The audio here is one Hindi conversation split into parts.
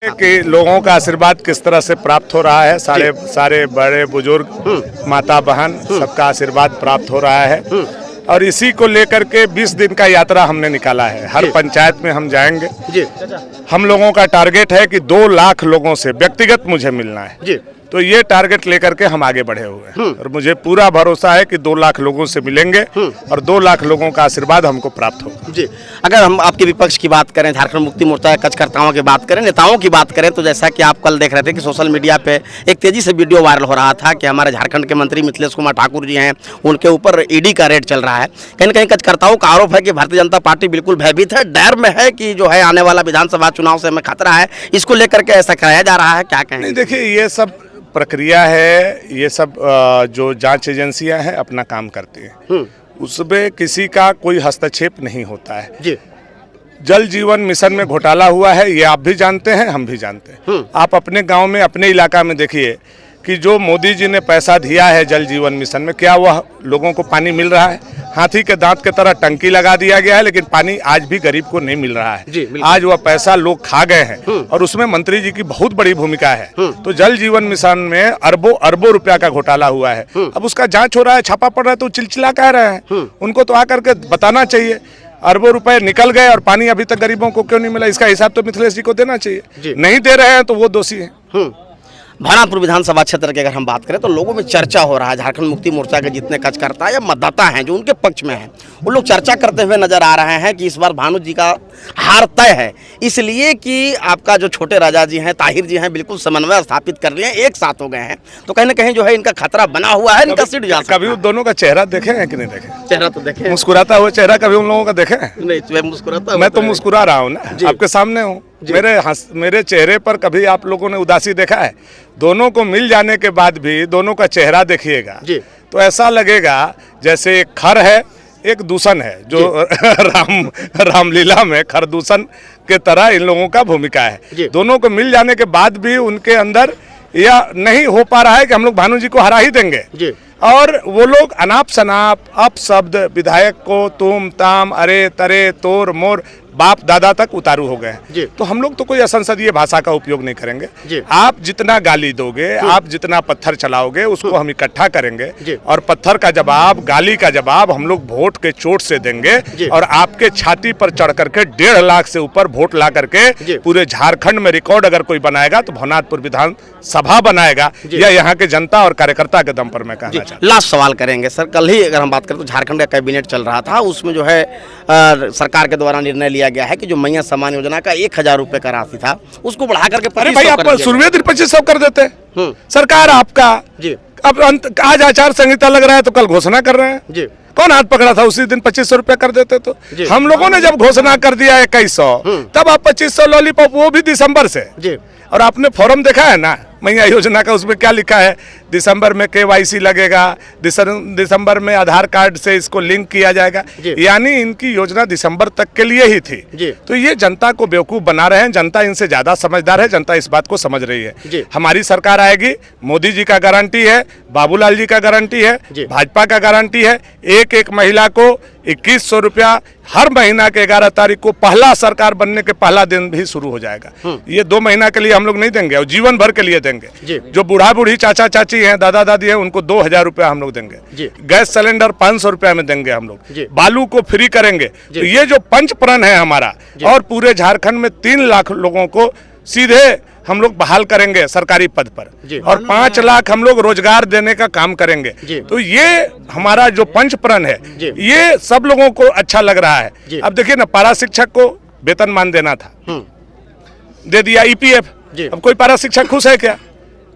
कि लोगों का आशीर्वाद किस तरह से प्राप्त हो रहा है। सारे बड़े बुजुर्ग माता बहन सबका आशीर्वाद प्राप्त हो रहा है और इसी को लेकर के 20 दिन का यात्रा हमने निकाला है। हर पंचायत में हम जाएंगे। हम लोगों का टारगेट है कि 2 लाख लोगों से व्यक्तिगत मुझे मिलना है। तो ये टारगेट लेकर के हम आगे बढ़े हुए हैं और मुझे पूरा भरोसा है कि 2 लाख लोगों से मिलेंगे और 2 लाख लोगों का आशीर्वाद हमको प्राप्त होगा। जी, अगर हम आपके विपक्ष की बात करें, झारखंड मुक्ति मोर्चा के कार्यकर्ताओं की बात करें, नेताओं की बात करें, तो जैसा कि आप कल देख रहे थे कि सोशल मीडिया पे एक तेजी से वीडियो वायरल हो रहा था कि हमारे झारखंड के मंत्री मिथिलेश कुमार ठाकुर जी हैं, उनके ऊपर ईडी का रेड चल रहा है। कहीं न कहीं कार्यकर्ताओं का आरोप है कि भारतीय जनता पार्टी बिल्कुल भयभीत है, डर में है कि जो है आने वाला विधानसभा चुनाव से हमें खतरा है। इसको लेकर के ऐसा कराया जा रहा है, क्या कहें? देखिए, ये सब प्रक्रिया है, ये सब जो जांच एजेंसियां हैं अपना काम करती हैं, उसमें किसी का कोई हस्तक्षेप नहीं होता है। जी। जल जीवन मिशन में घोटाला हुआ है, ये आप भी जानते हैं, हम भी जानते हैं। आप अपने गांव में, अपने इलाका में देखिए कि जो मोदी जी ने पैसा दिया है जल जीवन मिशन में, क्या वह लोगों को पानी मिल रहा है? हाथी के दांत की तरह टंकी लगा दिया गया है, लेकिन पानी आज भी गरीब को नहीं मिल रहा है। आज वह पैसा लोग खा गए हैं और उसमें मंत्री जी की बहुत बड़ी भूमिका है। तो जल जीवन मिशन में अरबों रुपया का घोटाला हुआ है। अब उसका जांच हो रहा है, छापा पड़ रहा है, तो चिलचिला कह रहे हैं। उनको तो आकर के बताना चाहिए। अरबों रुपए निकल गए और पानी अभी तक गरीबों को क्यों नहीं मिला, इसका हिसाब तो मिथिलेश जी को देना चाहिए। नहीं दे रहे हैं तो वो दोषी हैं। भानापुर विधानसभा क्षेत्र की अगर हम बात करें तो लोगों में चर्चा हो रहा है, झारखंड मुक्ति मोर्चा के जितने कार्यकर्ता या मतदाता हैं जो उनके पक्ष में हैं, वो लोग चर्चा करते हुए नजर आ रहे हैं कि इस बार भानु जी का हार तय है, इसलिए कि आपका जो छोटे राजा जी हैं, ताहिर जी हैं, बिल्कुल समन्वय स्थापित कर लिए, एक साथ हो गए हैं। तो कहीं ना कहीं जो है इनका खतरा बना हुआ है, इनका सीट जा सकता है। कभी उन दोनों का चेहरा देखे हैं कि नहीं देखे? चेहरा तो देखे, मुस्कुराता हुआ चेहरा कभी उन लोगों का देखे हैं? नहीं, मुस्कुराता। मैं तो मुस्कुरा रहा हूँ ना, आपके सामने हूँ। मेरे चेहरे पर कभी आप लोगों ने उदासी देखा है? दोनों को मिल जाने के बाद भी दोनों का चेहरा देखिएगा तो ऐसा लगेगा जैसे एक खर है, एक दूषण है, जो रामलीला में खरदूषण के तरह इन लोगों का भूमिका है। दोनों को मिल जाने के बाद भी उनके अंदर यह नहीं हो पा रहा है कि हम लोग भानु जी को हरा ही देंगे। और वो लोग अनाप शनाप अपशब्द विधायक को तुम ताम अरे तरे तोर मोर बाप दादा तक उतारू हो गए। तो हम लोग तो कोई असंसदीय भाषा का उपयोग नहीं करेंगे। आप जितना गाली दोगे, आप जितना पत्थर चलाओगे, उसको हम इकट्ठा करेंगे और पत्थर का जवाब, गाली का जवाब हम लोग वोट के चोट से देंगे और आपके छाती पर चढ़ करके 1.5 लाख से ऊपर वोट ला करके पूरे झारखंड में रिकॉर्ड अगर कोई बनाएगा तो भवनाथपुर विधानसभा बनाएगा। या यहाँ के जनता और कार्यकर्ता के दम पर मैं कहना चाहता हूँ। लास्ट सवाल करेंगे सर, कल ही अगर हम बात करें तो झारखंड का कैबिनेट चल रहा था, उसमें जो है सरकार के द्वारा निर्णय लिया गया है कि जो मैया सम्मान योजना का 1000 रुपए का राशि था उसको बढ़ा करके 2500 कर देते हैं। सरकार आपका अब आज आचार संहिता लग रहा है तो कल घोषणा कर रहे हैं। कौन हाथ पकड़ा था? उसी दिन 2500 रुपए कर देते। तो हम लोगों ने जब घोषणा कर दिया 2100, तब आप 2500 लॉलीपॉप, वो भी दिसंबर से। और आपने फॉर्म देखा है ना मैया योजना का? उसमें क्या लिखा है? दिसंबर में KYC लगेगा, दिसंबर में आधार कार्ड से इसको लिंक किया जाएगा। यानी इनकी योजना दिसंबर तक के लिए ही थी। तो ये जनता को बेवकूफ बना रहे हैं। जनता इनसे ज्यादा समझदार है, जनता इस बात को समझ रही है। हमारी सरकार आएगी, मोदी जी का गारंटी है, बाबूलाल जी का गारंटी है, भाजपा का गारंटी है। एक महिला को 2100 रुपया हर महीना के 11 तारीख को पहला सरकार बनने के पहला दिन भी शुरू हो जाएगा। ये 2 महीना के लिए हम लोग नहीं देंगे और जीवन भर के लिए देंगे। जो बूढ़ा बूढ़ी चाचा चाची हैं, दादा दादी हैं, उनको 2000 रुपया हम लोग देंगे। गैस सिलेंडर 500 रुपया में देंगे हम लोग। बालू को फ्री करेंगे। तो ये जो पंचप्रण है हमारा, और पूरे झारखंड में 3 लाख लोगों को सीधे हम लोग बहाल करेंगे सरकारी पद पर और 5 लाख हम लोग रोजगार देने का काम करेंगे। तो ये हमारा जो पंचप्रण है, ये सब लोगों को अच्छा लग रहा है। अब देखिए ना, पारा शिक्षक को वेतनमान देना था, दे दिया EPF। अब कोई पारा शिक्षक खुश है क्या?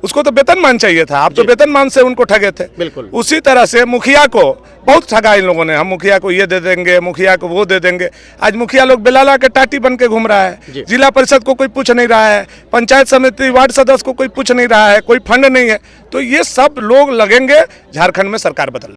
उसको तो वेतनमान चाहिए था। आप तो वेतनमान से उनको ठगे थे। बिल्कुल उसी तरह से मुखिया को बहुत ठगा इन लोगों ने। हम मुखिया को ये दे देंगे, मुखिया को वो दे देंगे। आज मुखिया लोग बेलाला के टाटी बन के घूम रहा है। जिला परिषद को कोई पूछ नहीं रहा है, पंचायत समिति वार्ड सदस्य को कोई पूछ नहीं रहा है, कोई फंड नहीं है। तो ये सब लोग लगेंगे झारखंड में सरकार बदल